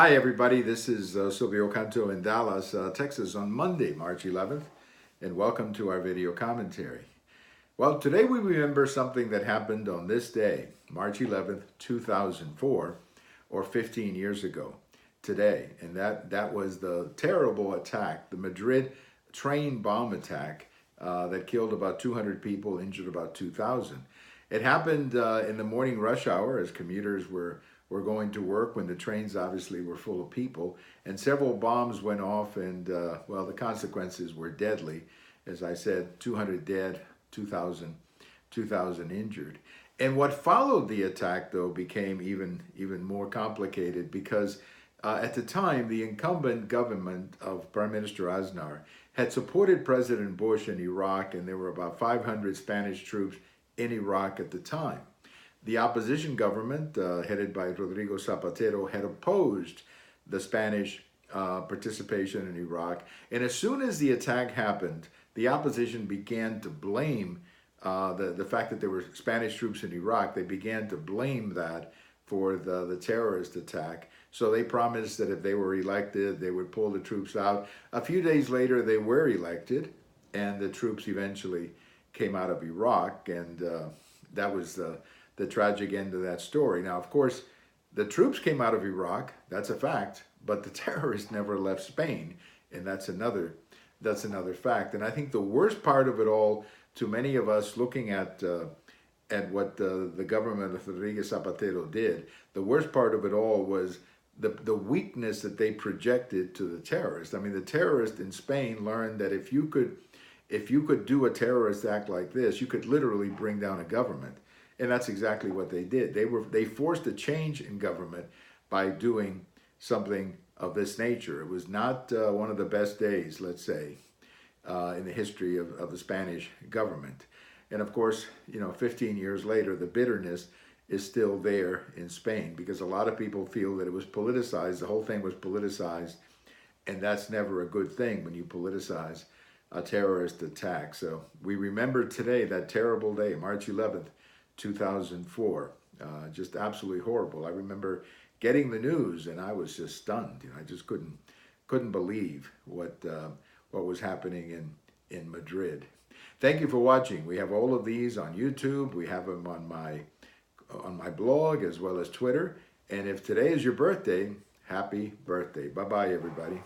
Hi, everybody. This is Silvio Canto in Dallas, Texas on Monday, March 11th, and welcome to our video commentary. Well, today we remember something that happened on this day, March 11th, 2004, or 15 years ago today, and that was the terrible attack, the Madrid train bomb attack that killed about 200 people, injured about 2,000. It happened in the morning rush hour as commuters were going to work when the trains obviously were full of people, and several bombs went off, and well, the consequences were deadly. As I said, 200 dead, 2,000 injured. And what followed the attack, though, became even more complicated because at the time, the incumbent government of Prime Minister Aznar had supported President Bush in Iraq, and there were about 500 Spanish troops in Iraq at the time. The opposition government, headed by Rodrigo Zapatero, had opposed the Spanish participation in Iraq. And as soon as the attack happened, the opposition began to blame the fact that there were Spanish troops in Iraq. They began to blame that for the terrorist attack. So they promised that if they were elected, they would pull the troops out. A few days later, they were elected, and the troops eventually came out of Iraq, and that was the tragic end of that story. Now, of course, the troops came out of Iraq, that's a fact, but the terrorists never left Spain, and that's another fact. And I think the worst part of it all, to many of us looking at what the government of Rodrigo Zapatero did, the worst part of it all was the weakness that they projected to the terrorists. I mean, the terrorists in Spain learned that if you could do a terrorist act like this, you could literally bring down a government. And that's exactly what they did. They forced a change in government by doing something of this nature. It was not one of the best days, let's say, in the history of the Spanish government. And of course, 15 years later, the bitterness is still there in Spain because a lot of people feel that it was politicized. The whole thing was politicized, and that's never a good thing when you politicize a terrorist attack. So we remember today that terrible day, March 11th, 2004, just absolutely horrible. I remember getting the news and I was just stunned. I just couldn't believe what was happening in Madrid. Thank you for watching. We have all of these on YouTube. We have them on my blog as well as Twitter. And if today is your birthday, happy birthday. Bye-bye, everybody.